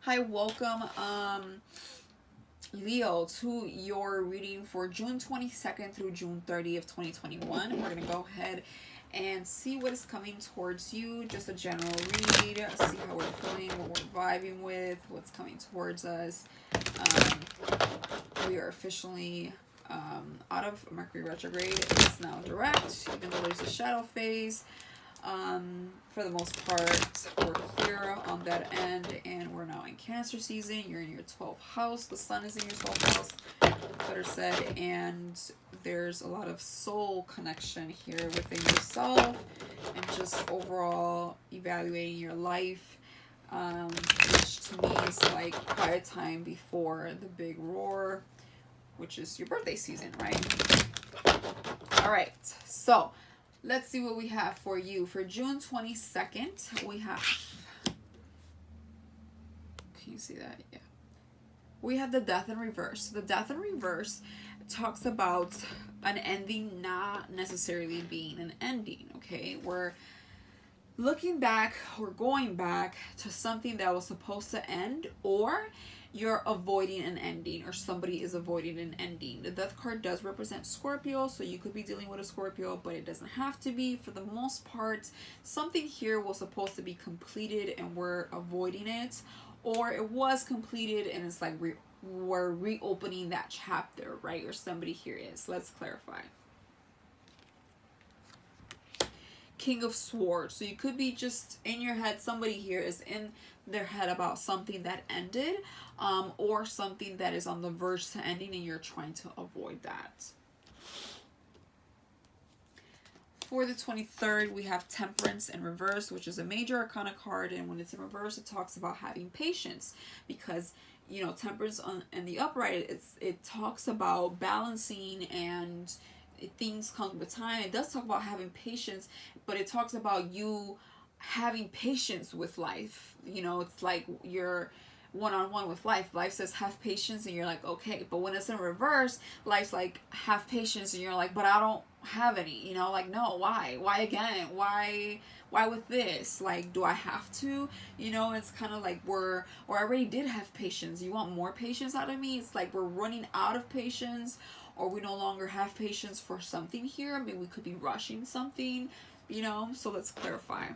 Hi, welcome, Leo, to your reading for June 22nd through June 30th, 2021. We're going to go ahead and see what is coming towards you. Just a general read, see how we're feeling, what we're vibing with, what's coming towards us. We are officially out of Mercury retrograde. It's now direct, even though there's a shadow phase. For the most part, we're clear on that end, and we're now in Cancer season. You're in your 12th house. The sun is in your 12th house, better said, and there's a lot of soul connection here within yourself, and just overall evaluating your life, which to me is like quiet time before the big roar, which is your birthday season, right? All right, so let's see what we have for you. For June 22nd, we have... Can you see that? Yeah. We have the Death in Reverse. The Death in Reverse talks about an ending not necessarily being an ending, okay? We're looking back or going back to something that was supposed to end, or you're avoiding an ending, or somebody is avoiding an ending. The Death card does represent Scorpio, so you could be dealing with a Scorpio, but it doesn't have to be. For the most part, something here was supposed to be completed and we're avoiding it, or it was completed and it's like we're reopening that chapter, right? Or somebody here is. Let's clarify. King of Swords. So you could be just in your head, somebody here is in their head about something that ended, or something that is on the verge to ending and you're trying to avoid that. For the 23rd, we have Temperance in reverse, which is a major arcana card, and when it's in reverse, it talks about having patience, because you know, Temperance in the upright, it talks about balancing and things come with time. It does talk about having patience, but it talks about you having patience with life. You know, it's like you're one-on-one with life. Life says have patience and you're like, okay. But when it's in reverse, life's like have patience and you're like, but I don't have any, you know, like, no, why again, why with this, like, do I have to, you know? It's kind of like or I already did have patience, you want more patience out of me. It's like we're running out of patience, or we no longer have patience for something here. I mean, we could be rushing something, you know. So let's clarify.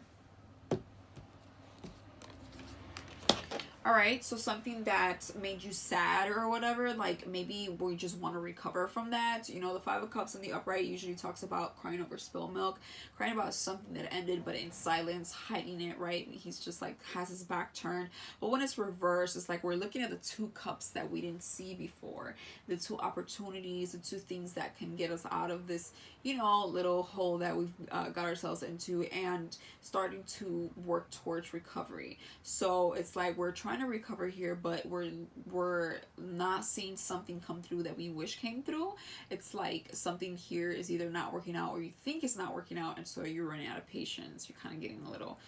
All right, so something that made you sad or whatever, like maybe we just want to recover from that. You know, the Five of Cups in the upright usually talks about crying over spilled milk, crying about something that ended but in silence, hiding it, right? He's just like has his back turned. But when it's reversed, it's like we're looking at the two cups that we didn't see before, the two opportunities, the two things that can get us out of this, you know, little hole that we've got ourselves into, and starting to work towards recovery. So it's like we're trying to recover here, but we're not seeing something come through that we wish came through. It's like something here is either not working out, or you think it's not working out, and so you're running out of patience. You're kind of getting a little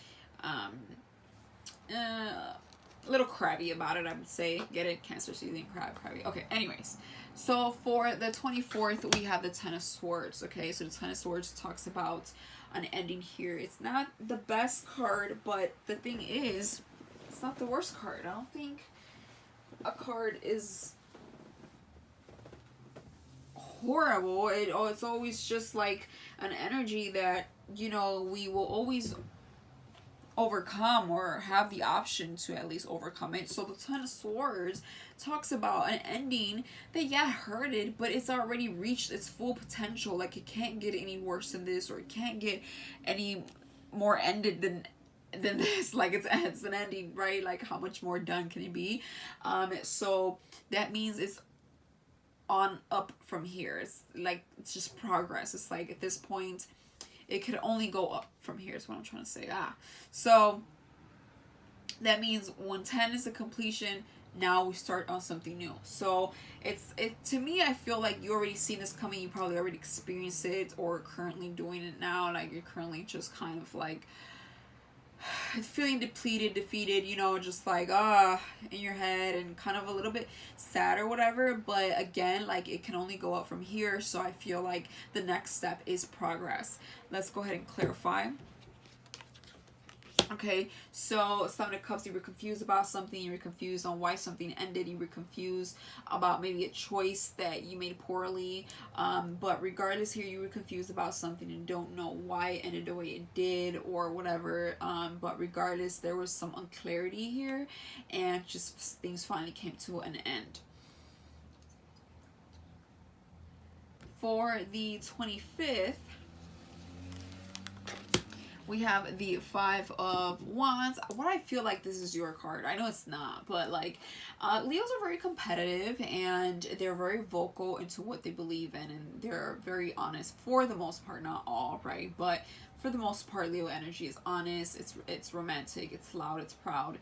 crabby about it, I would say. Get it? Cancer season, crabby. Okay, anyways. So for the 24th, we have the Ten of Swords, okay? So the Ten of Swords talks about an ending here. It's not the best card, but the thing is, it's not the worst card. I don't think a card is horrible. It's always just like an energy that, you know, we will always overcome, or have the option to at least overcome it. So the Ten of Swords talks about an ending that, yeah, hurted, but it's already reached its full potential. Like, it can't get any worse than this, or it can't get any more ended than this. Like, it's an ending, right? Like, how much more done can it be? So that means it's on up from here. It's like, it's just progress. It's like at this point it could only go up from here, is what I'm trying to say. So that means 110 is the completion. Now we start on something new. So it to me, I feel like you already seen this coming. You probably already experienced it, or currently doing it now. Like, you're currently just kind of like feeling depleted, defeated, you know, just like in your head, and kind of a little bit sad or whatever. But again, like, it can only go up from here. So I feel like the next step is progress. Let's go ahead and clarify. Okay, so Seven of Cups, you were confused about something, you were confused on why something ended, you were confused about maybe a choice that you made poorly, but regardless here, you were confused about something and don't know why it ended the way it did or whatever, but regardless, there was some unclarity here, and just things finally came to an end. For the 25th, we have the Five of Wands. What I feel like this is your card. I know it's not, but like Leos are very competitive and they're very vocal into what they believe in, and they're very honest for the most part, not all, right? But for the most part, Leo energy is honest, it's romantic, it's loud, it's proud,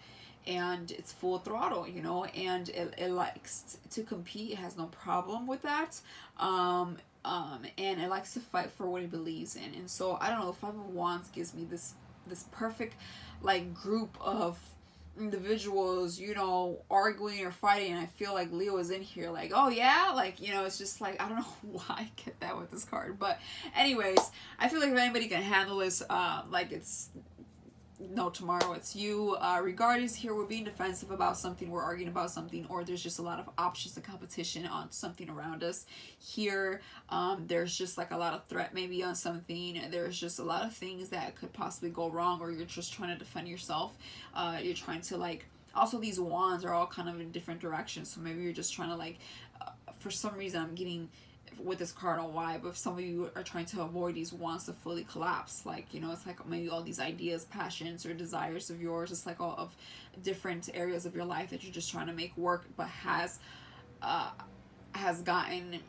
and it's full throttle, you know, and it likes to compete. It has no problem with that. And it likes to fight for what it believes in. And so I don't know, the Five of Wands gives me this perfect like group of individuals, you know, arguing or fighting, and I feel like Leo is in here like, oh yeah, like, you know, it's just like, I don't know why I get that with this card, but anyways, I feel like if anybody can handle this, like it's no tomorrow, it's you. Regardless, here we're being defensive about something, we're arguing about something, or there's just a lot of options and competition on something around us. Here there's just like a lot of threat maybe on something, there's just a lot of things that could possibly go wrong, or you're just trying to defend yourself. You're trying to like, also these wands are all kind of in different directions, so maybe you're just trying to like for some reason I'm getting with this card on why, but if some of you are trying to avoid these wands to fully collapse, like, you know, it's like maybe all these ideas, passions, or desires of yours, it's like all of different areas of your life that you're just trying to make work, but has gotten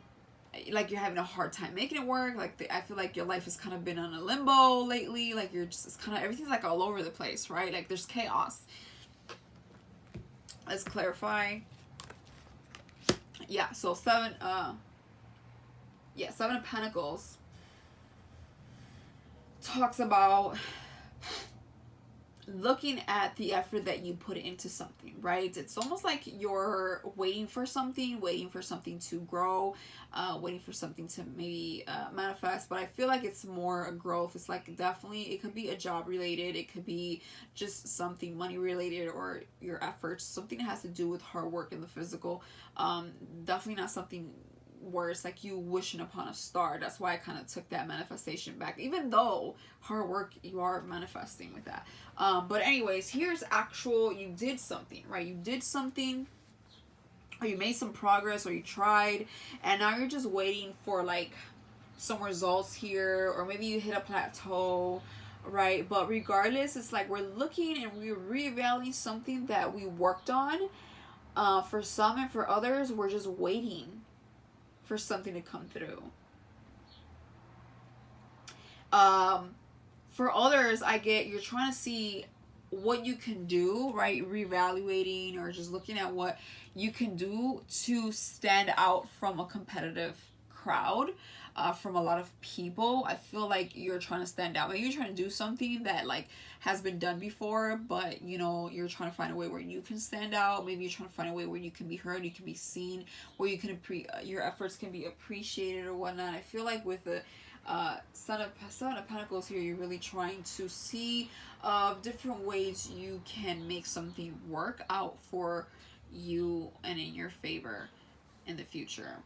like you're having a hard time making it work. Like I feel like your life has kind of been on a limbo lately, like you're just, it's kind of, everything's like all over the place, right? Like there's chaos. Let's clarify. Yeah, so Seven of Pentacles talks about looking at the effort that you put into something, right? It's almost like you're waiting for something to grow, waiting for something to maybe manifest, but I feel like it's more a growth. It's like definitely, it could be a job related, it could be just something money related, or your efforts, something that has to do with hard work in the physical. Definitely not something where it's like you wishing upon a star. That's why I kind of took that manifestation back, even though hard work, you are manifesting with that. But anyways, here's actual, you did something, right? You did something, or you made some progress, or you tried, and now you're just waiting for like some results here, or maybe you hit a plateau, right? But regardless, it's like we're looking and we're reevaluating something that we worked on. For some, and for others, we're just waiting for something to come through. For others, I get you're trying to see what you can do, right? Reevaluating, or just looking at what you can do to stand out from a competitive crowd, from a lot of people. I feel like you're trying to stand out. Maybe you're trying to do something that like has been done before, but you know, you're trying to find a way where you can stand out. Maybe you're trying to find a way where you can be heard, you can be seen, where you can your efforts can be appreciated or whatnot. I feel like with the Son of Pentacles here, you're really trying to see different ways you can make something work out for you and in your favor in the future.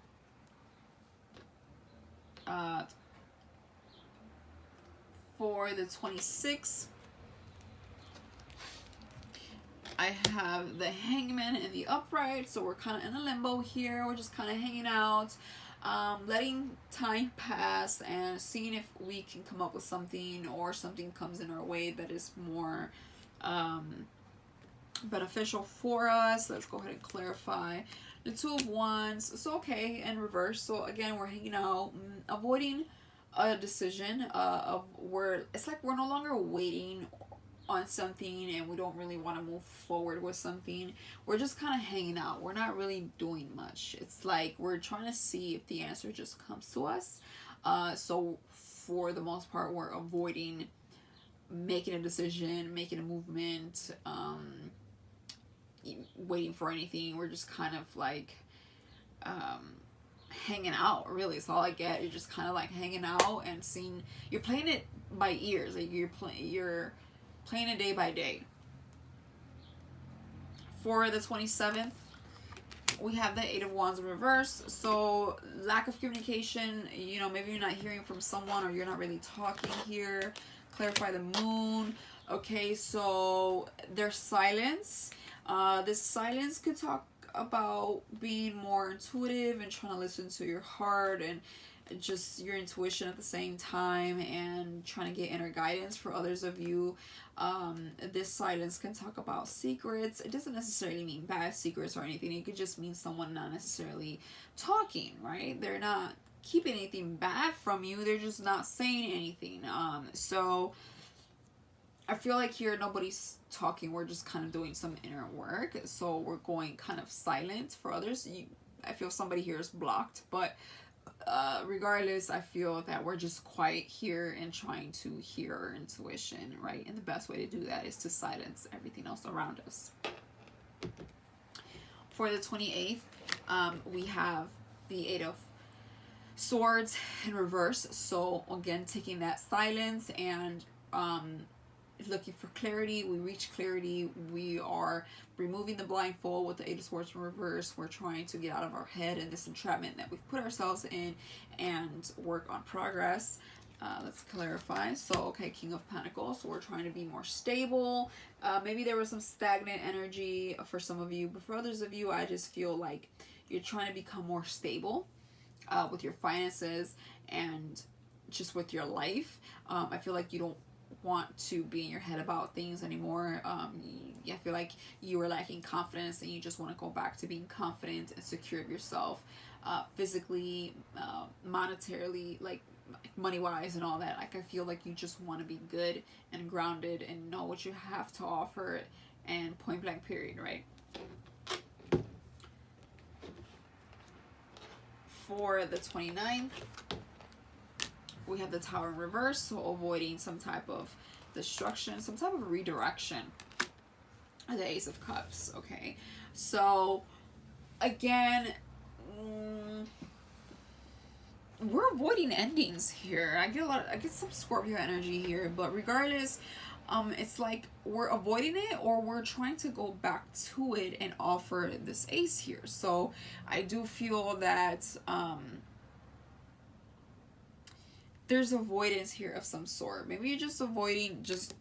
For the 26th, I have the Hangman and the Upright, so we're kind of in a limbo here. We're just kind of hanging out, letting time pass and seeing if we can come up with something, or something comes in our way that is more beneficial for us. Let's go ahead and clarify. The Two of Wands, so okay, in reverse. So again, we're hanging out, avoiding a decision of where it's like we're no longer waiting on something and we don't really want to move forward with something. We're just kind of hanging out. We're not really doing much. It's like we're trying to see if the answer just comes to us. So for the most part, we're avoiding making a decision, making a movement, waiting for anything. We're just kind of like hanging out, really. It's all I get. You're just kind of like hanging out and seeing, you're playing it by ears. Like you're playing it day by day. For the 27th, we have the Eight of Wands in reverse. So lack of communication, you know, maybe you're not hearing from someone, or you're not really talking here. Clarify the Moon. Okay, so there's silence. This silence could talk about being more intuitive and trying to listen to your heart and just your intuition at the same time, and trying to get inner guidance. For others of you, this silence can talk about secrets. It doesn't necessarily mean bad secrets or anything. It could just mean someone not necessarily talking, right? They're not keeping anything bad from you, they're just not saying anything. So I feel like here nobody's talking, we're just kind of doing some inner work, so we're going kind of silent. For others, I feel somebody here is blocked, but regardless, I feel that we're just quiet here and trying to hear our intuition, right? And the best way to do that is to silence everything else around us. For the 28th, we have the Eight of Swords in reverse. So again, taking that silence and looking for clarity. We reach clarity. We are removing the blindfold with the Eight of Swords in reverse. We're trying to get out of our head and this entrapment that we've put ourselves in and work on progress. Let's clarify. So, okay, King of Pentacles. So we're trying to be more stable. Maybe there was some stagnant energy for some of you, but for others of you, I just feel like you're trying to become more stable with your finances and just with your life. I feel like you don't want to be in your head about things anymore. I feel like you were lacking confidence, and you just want to go back to being confident and secure of yourself, physically, monetarily, like money wise and all that. Like, I feel like you just want to be good and grounded and know what you have to offer, and point blank period, right? For the 29th, we have the Tower in reverse, so avoiding some type of destruction, some type of redirection. The Ace of Cups, okay? So, again, we're avoiding endings here. I get some Scorpio energy here, but regardless, it's like we're avoiding it, or we're trying to go back to it and offer this Ace here. So, I do feel that, there's avoidance here of some sort. Maybe you're just avoiding just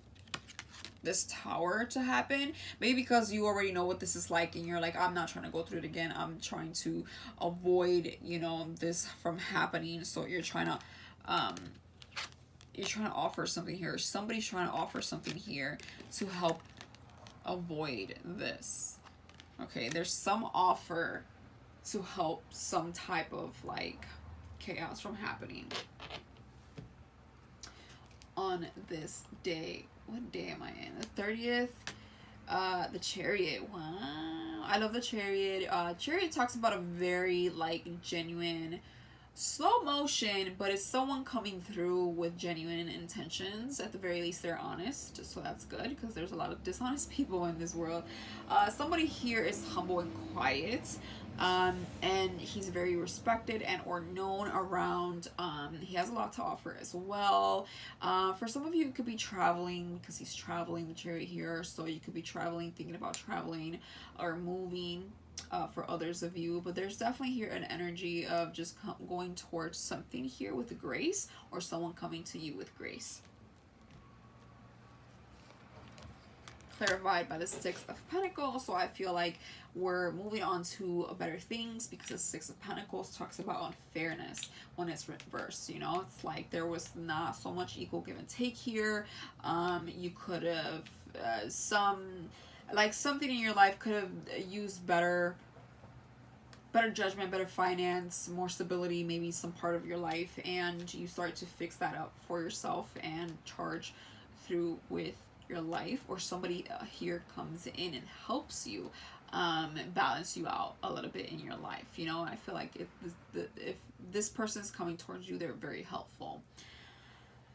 this Tower to happen. Maybe because you already know what this is like, and you're like, I'm not trying to go through it again. I'm trying to avoid, you know, this from happening. So you're trying to offer something here. Somebody's trying to offer something here to help avoid this. Okay, there's some offer to help some type of like chaos from happening on this day. What day am I in? The 30th. The Chariot. Wow, I love the Chariot. Chariot talks about a very like genuine, slow motion, but it's someone coming through with genuine intentions. At the very least, they're honest, so that's good, because there's a lot of dishonest people in this world. Somebody here is humble and quiet. And he's very respected and or known around. He has a lot to offer as well. For some of you, it could be traveling, because he's traveling, the Chariot here. So you could be traveling, thinking about traveling or moving. For others of you, but there's definitely here an energy of just going towards something here with grace, or someone coming to you with grace. Clarified by the Six of Pentacles, so I feel like we're moving on to better things, because the Six of Pentacles talks about unfairness when it's reversed. You know, it's like there was not so much equal give and take here. You could have something in your life could have used better judgment, better finance, more stability, maybe some part of your life, and you start to fix that up for yourself and charge through with your life, or somebody here comes in and helps you balance you out a little bit in your life. You know, I feel like if this person's coming towards you, they're very helpful.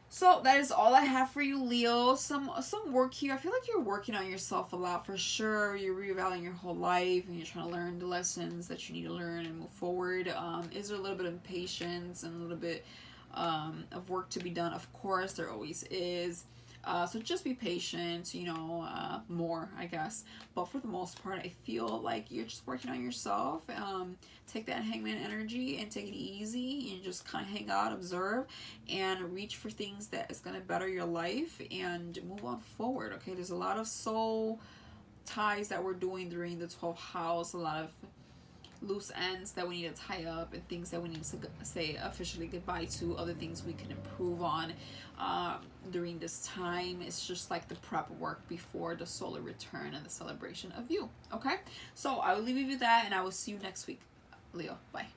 So that is all I have for you, Leo. Some work here. I feel like you're working on yourself a lot, for sure. You're reevaluating your whole life, and you're trying to learn the lessons that you need to learn and move forward. Is there a little bit of patience and a little bit of work to be done? Of course, there always is. So just be patient, you know, more, I guess. But for the most part, I feel like you're just working on yourself. Take that hangman energy and take it easy and just kind of hang out, observe, and reach for things that is going to better your life and move on forward. Okay, there's a lot of soul ties that we're doing during the 12th house, a lot of loose ends that we need to tie up, and things that we need to say officially goodbye to, other things we can improve on during this time. It's just like the prep work before the solar return and the celebration of you. Okay, so I will leave you with that, and I will see you next week, Leo. Bye.